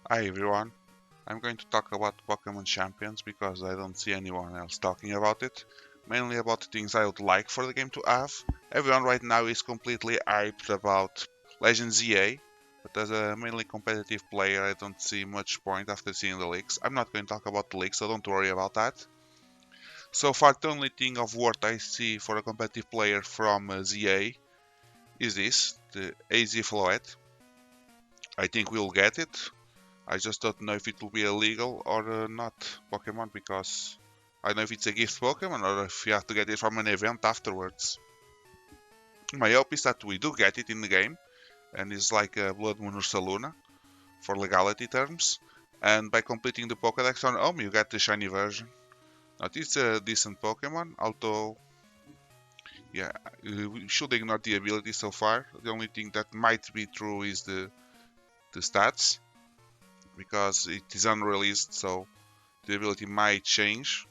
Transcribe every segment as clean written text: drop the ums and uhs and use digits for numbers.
Hi everyone, I'm going to talk about Pokémon Champions because I don't see anyone else talking about it. Mainly about the things I would like for the game to have. Everyone right now is completely hyped about Legends EA, but as a mainly competitive player I don't see much point after seeing the leaks. I'm not going to talk about the leaks, so don't worry about that. So far the only thing of worth I see for a competitive player from ZA is this, the AZ Floette. I think we'll get it. I just don't know if it will be illegal or not Pokemon because I don't know if it's a gift Pokemon or if you have to get it from an event afterwards. My hope is that we do get it in the game and it's like a Blood Moon Ursaluna for legality terms. And by completing the Pokédex on home, you get the shiny version. Now, it's a decent Pokemon, although, yeah, we should ignore the ability so far. The only thing that might be true is the stats because it is unreleased, so the ability might change,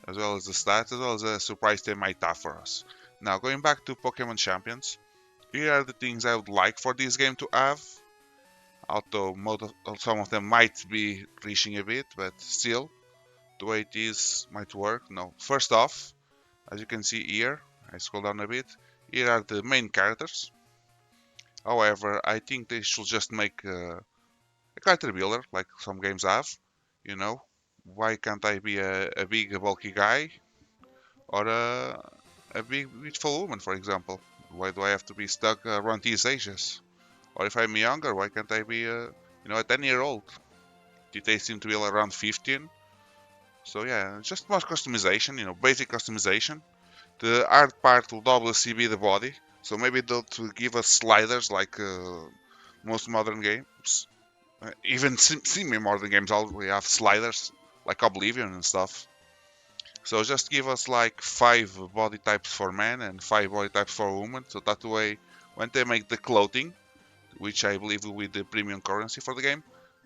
as well as the stats, as well as a surprise they might have for us. Now, going back to Pokemon Champions, here are the things I would like for this game to have, although some of them might be reaching a bit, but still, the way it is might work. No, first off, as you can see here, I scroll down a bit, here are the main characters. However, I think they should just make a character builder like some games have, you know. Why can't I be a big bulky guy or a big beautiful woman, for example? Why do I have to be stuck around these ages? Or if I'm younger, why can't I be a 10-year-old? They seem to be around 15. So yeah, just more customization, basic customization. The hard part will obviously be the body. So maybe they'll to give us sliders like most modern games. Even semi-modern games already have sliders like Oblivion and stuff. So just give us like 5 body types for men and 5 body types for women. So that way, when they make the clothing, which I believe will be the premium currency for the game,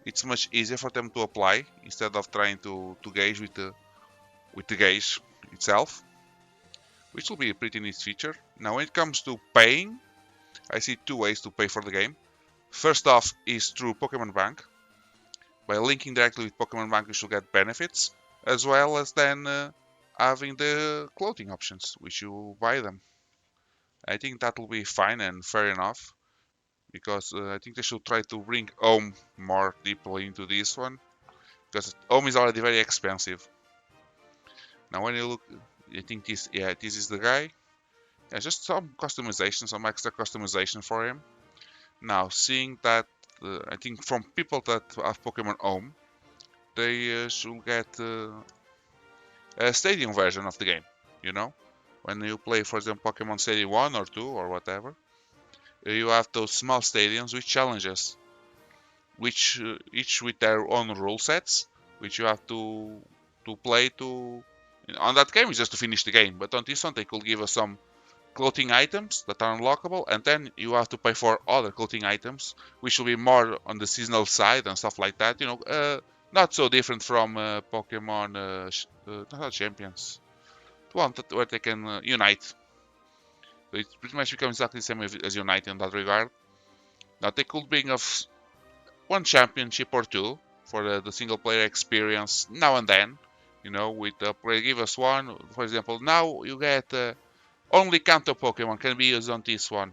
it's much easier for them to apply instead of trying to gauge with the gauge itself, which will be a pretty neat feature. Now, when it comes to paying, I see 2 ways to pay for the game. First off is through Pokemon Bank. By linking directly with Pokemon Bank, you should get benefits, as well as then having the clothing options, which you buy them. I think that will be fine and fair enough, because I think they should try to bring home more deeply into this one, because home is already very expensive. Now, when you look, I think this is the guy. Yeah, just some customization, some extra customization for him. Now, seeing that, I think from people that have Pokemon Home, they should get a stadium version of the game. You know, when you play, for example, Pokemon Stadium 1 or 2 or whatever, you have those small stadiums with challenges, which each with their own rule sets, which you have to play to. On that game is just to finish the game, but on this one they could give us some clothing items that are unlockable, and then you have to pay for other clothing items, which will be more on the seasonal side and stuff like that. Not so different from Pokemon not Champions, the one where they can unite. So it pretty much becomes exactly the same as Unite in that regard. Now they could bring us one championship or two for the single player experience now and then. With give us one, for example. Now you get only Kanto Pokemon can be used on this one.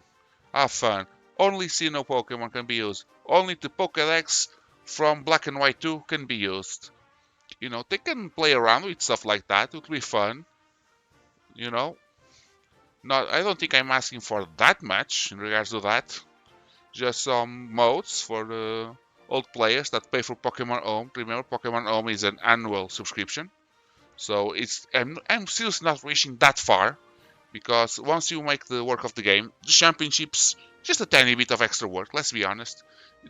Have fun. Only Sinnoh Pokemon can be used. Only the Pokédex from Black and White 2 can be used. They can play around with stuff like that. It would be fun. You know, Not, I don't think I'm asking for that much in regards to that. Just some modes for the old players that pay for Pokemon Home. Remember, Pokemon Home is an annual subscription, so I'm still not reaching that far because once you make the work of the game, the championships just a tiny bit of extra work. Let's be honest.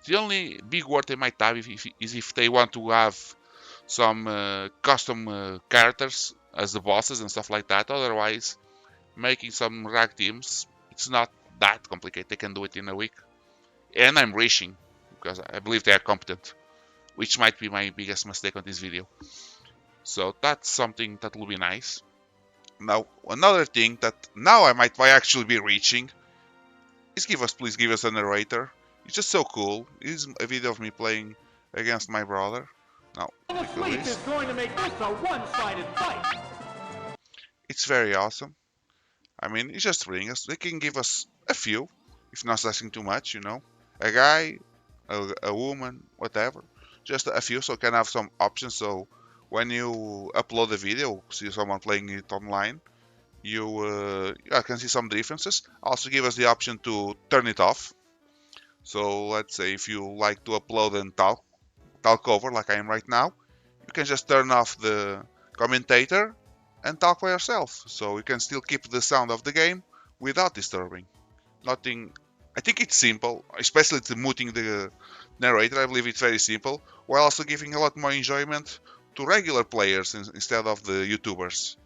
The only big work they might have is if they want to have some custom characters as the bosses and stuff like that. Otherwise, making some rag teams, it's not that complicated. They can do it in a week. And I'm reaching because I believe they are competent, which might be my biggest mistake on this video. So that's something that will be nice. Now, another thing that now I might actually be reaching is please give us a narrator. It's just so cool. It's a video of me playing against my brother. Now, is going to make this a one-sided fight. it's very awesome. I mean, it's just ring us. They can give us a few, if not asking too much, you know. A guy, a woman, whatever. Just a few, so can have some options. So when you upload a video, see someone playing it online, you can see some differences. Also give us the option to turn it off. So let's say if you like to upload and talk over like I am right now, you can just turn off the commentator and talk by yourself. So you can still keep the sound of the game without disturbing. Nothing. I think it's simple, especially to muting the narrator. I believe it's very simple, while also giving a lot more enjoyment to regular players instead of the YouTubers.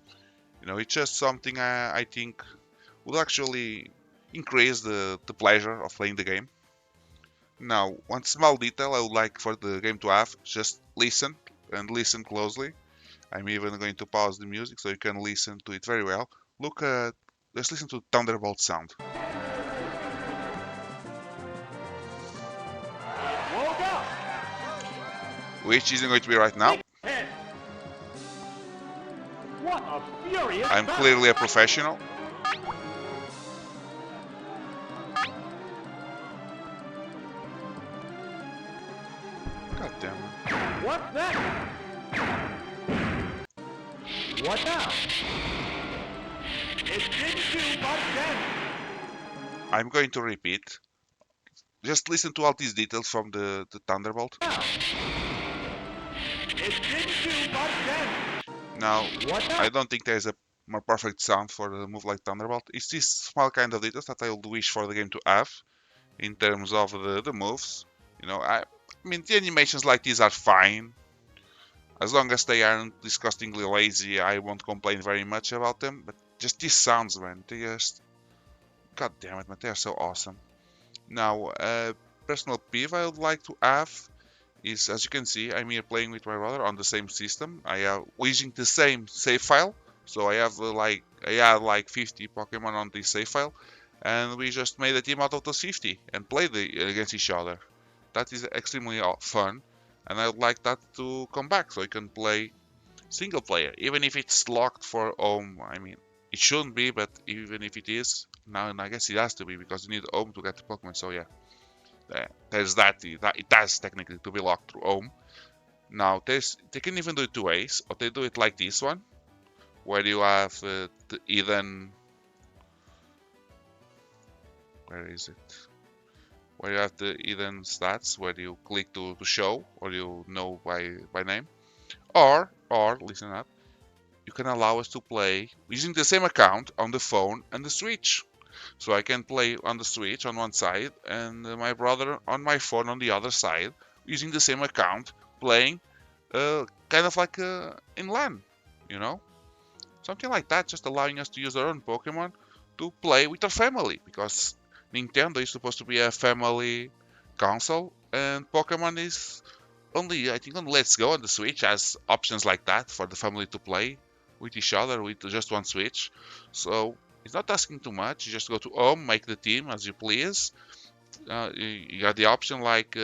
You know, it's just something I think would actually increase the pleasure of playing the game. Now, one small detail I would like for the game to have, just listen and listen closely. I'm even going to pause the music so you can listen to it very well. Let's listen to Thunderbolt sound. Which isn't going to be right now. What a furious I'm clearly a professional. God damn it. What's that? What now? It didn't do much damage. I'm going to repeat. Just listen to all these details from the Thunderbolt. Now. It didn't do much damage. Now, What now? I don't think there's a more perfect sound for a move like Thunderbolt. It's these small kind of details that I would wish for the game to have in terms of the moves. You know, I mean, the animations like these are fine. As long as they aren't disgustingly lazy, I won't complain very much about them. But just these sounds, man, they just... God damn it, man, they are so awesome. Now, personal peeve I would like to have is, as you can see, I'm here playing with my brother on the same system. I am using the same save file. So I have like 50 Pokemon on this save file. And we just made a team out of those 50 and played against each other. That is extremely fun. And I would like that to come back so you can play single player, even if it's locked for home. I mean, it shouldn't be, but even if it is, now I guess it has to be because you need home to get the Pokemon. So yeah, there's that. It has technically to be locked through home. Now they can even do it two ways, or they do it like this one, where you have the Eden. Where is it? Where you have the Eden stats, where you click to show, or you know by name. Or listen up, you can allow us to play using the same account on the phone and the Switch. So I can play on the Switch on one side and my brother on my phone on the other side using the same account playing kind of like in LAN, you know? Something like that, just allowing us to use our own Pokemon to play with our family because Nintendo is supposed to be a family console and Pokemon is only, I think, on Let's Go on the Switch has options like that for the family to play with each other with just one Switch. So it's not asking too much. You just go to home, make the team as you please. You got the option like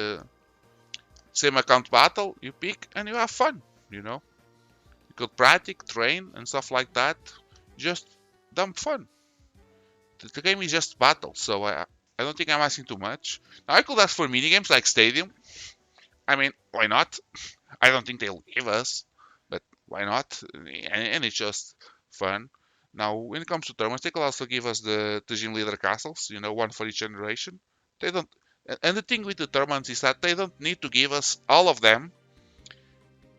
same account battle. You pick and you have fun. You know, you could practice, train, and stuff like that. Just dumb fun. The game is just battle, so I don't think I'm asking too much. Now I could ask for mini games like Stadium. I mean, why not? I don't think they'll give us, but why not? And it's just fun. Now, when it comes to tournaments, they could also give us the gym leader castles, you know, one for each generation. They don't, and the thing with the tournaments is that they don't need to give us all of them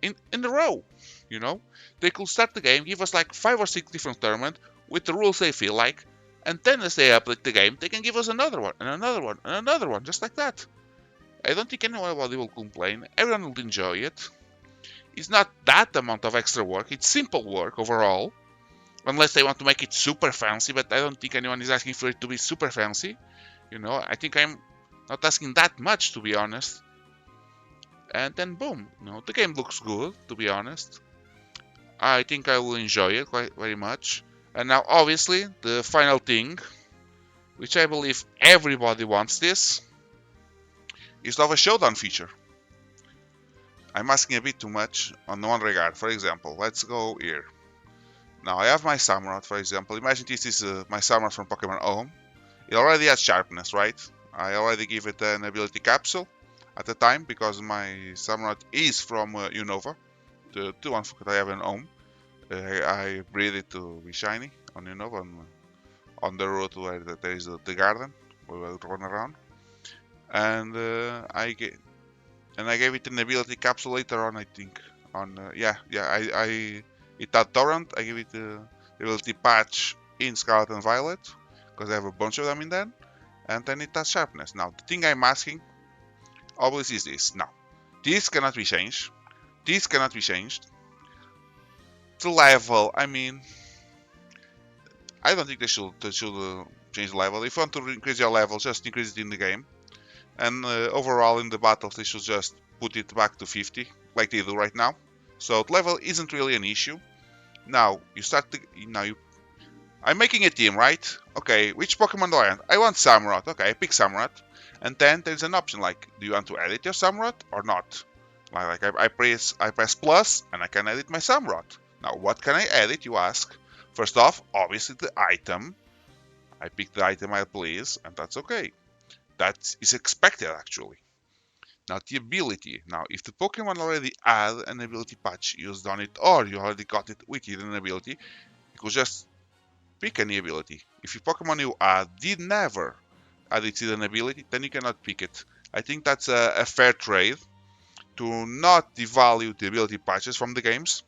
in a row, you know. They could start the game, give us like 5 or 6 different tournaments with the rules they feel like, and then as they update the game, they can give us another one, and another one, and another one, just like that. I don't think anybody will complain. Everyone will enjoy it. It's not that amount of extra work. It's simple work overall. Unless they want to make it super fancy, but I don't think anyone is asking for it to be super fancy. You know, I think I'm not asking that much, to be honest. And then boom, you know, the game looks good, to be honest. I think I will enjoy it quite very much. And now, obviously, the final thing, which I believe everybody wants this, is to have a showdown feature. I'm asking a bit too much on one regard. For example, let's go here. Now I have my Samurott, for example. Imagine this is my Samurott from Pokemon Home. It already has sharpness, right? I already give it an ability capsule at the time because my Samurott is from Unova, the one that I have in Home. I breed it to be shiny on Unova on the road where there is the garden where we'll run around, and I gave it an ability capsule later on. I think on I it had torrent. I gave it the ability patch in Scarlet and Violet because I have a bunch of them in there, and then it has sharpness. Now the thing I'm asking always is this. Now this cannot be changed. This cannot be changed. The level. I mean, I don't think they should change the level. If you want to increase your level, just increase it in the game. And overall in the battles, they should just put it back to 50, like they do right now. So level isn't really an issue. Now you start to I'm making a team, right? Okay, which Pokemon do I want? I want Samurott. Okay, I pick Samurott, and then there's an option like, do you want to edit your Samurott or not? I press plus, and I can edit my Samurott. Now, what can I edit? You ask. First off, obviously the item. I pick the item I please, and that's okay. That is expected actually. Now the ability. Now if the Pokemon already had an ability patch used on it, or you already got it with it an ability, you could just pick any ability. If your Pokemon you add did never add its hidden ability, then you cannot pick it. I think that's a fair trade to not devalue the ability patches from the games.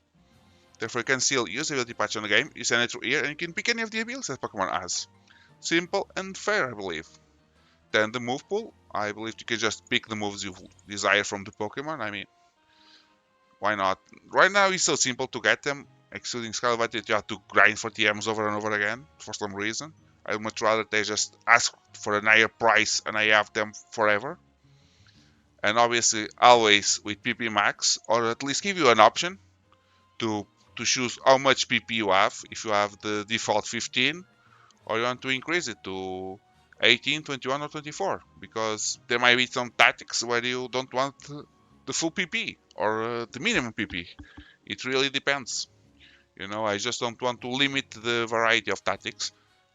Therefore, you can still use the ability patch on the game, you send it through here, and you can pick any of the abilities that Pokemon has. Simple and fair, I believe. Then the move pool, I believe you can just pick the moves you desire from the Pokemon. I mean, why not? Right now it's so simple to get them, excluding Scarlet that you have to grind for TMs over and over again for some reason. I'd much rather they just ask for a higher price and I have them forever. And obviously always with PP max, or at least give you an option to choose how much PP you have. If you have the default 15, or you want to increase it to 18, 21, or 24, because there might be some tactics where you don't want the full PP or the minimum PP. It really depends. I just don't want to limit the variety of tactics.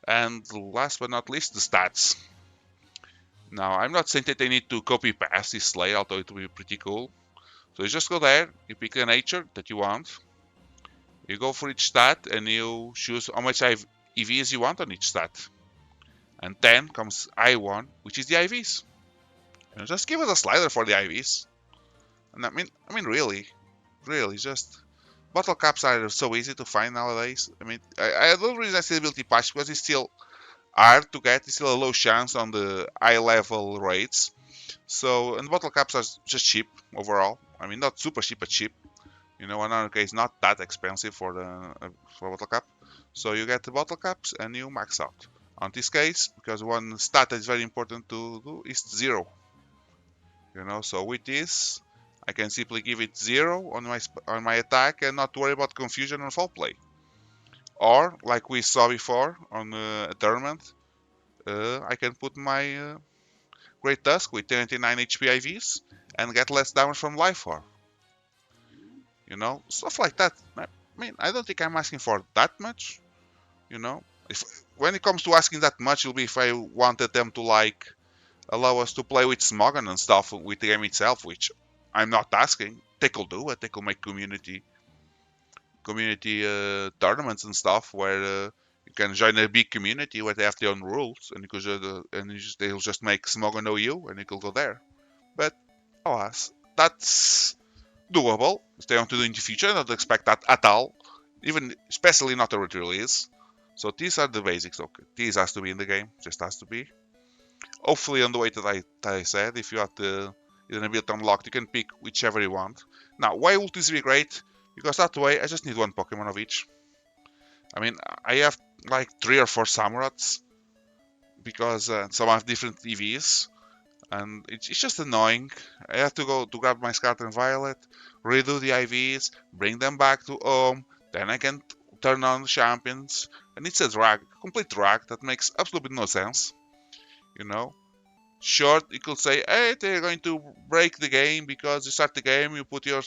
And last but not least, the stats. Now, I'm not saying that they need to copy paste this slate, although it will be pretty cool. So you just go there, you pick a nature that you want, you go for each stat, and you choose how much EVs you want on each stat. And then comes I1, which is the IVs. Just give us a slider for the IVs. And I mean, really, just bottle caps are so easy to find nowadays. I mean, I don't really see the ability patch because it's still hard to get. It's still a low chance on the high level rates. So, and bottle caps are just cheap overall. I mean, not super cheap, but cheap. 100k is not that expensive for for a bottle cap. So you get the bottle caps and you max out. On this case, because one stat that is very important to do is 0. So with this, I can simply give it 0 on my attack and not worry about confusion on foul play. Or, like we saw before on a tournament, I can put my Great Tusk with 29 HP IVs and get less damage from Life Orb. Stuff like that. I mean, I don't think I'm asking for that much. If when it comes to asking that much, it'll be if I wanted them to allow us to play with Smogon and stuff with the game itself, which I'm not asking. They could do it. They could make community tournaments and stuff where you can join a big community where they have their own rules, and you could they'll just make Smogon OU, and you could go there. But alas, that's doable. If they want to do in the future, I don't expect that at all. Even especially not a release. So these are the basics. Okay, these has to be in the game. Just has to be. Hopefully, on the way that I said, if you have the ability unlocked, you can pick whichever you want. Now, why would this be great? Because that way, I just need one Pokemon of each. I mean, I have like 3 or 4 Samurotts because some have different EVs, and it's just annoying. I have to go to grab my Scarlet and Violet, redo the IVs, bring them back to home, then I can turn on the champions, and it's a complete drag that makes absolutely no sense. Sure, you could say, hey, they're going to break the game because you start the game, you put your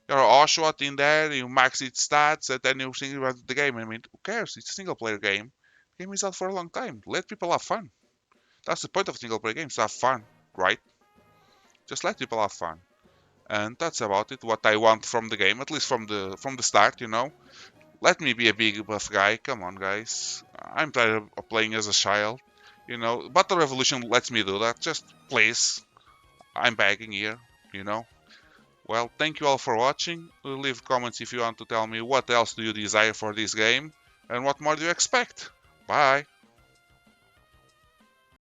Oshawott in there, you max its stats, and then you think about the game. I mean, who cares? It's a single player game. The game is out for a long time. Let people have fun. That's the point of single player games, to have fun, right? Just let people have fun. And that's about it. What I want from the game, at least from the start, Let me be a big buff guy. Come on, guys. I'm tired of playing as a child. Battle Revolution lets me do that. Just please. I'm begging here, you know. Well, thank you all for watching. Leave comments if you want to tell me what else do you desire for this game and what more do you expect. Bye.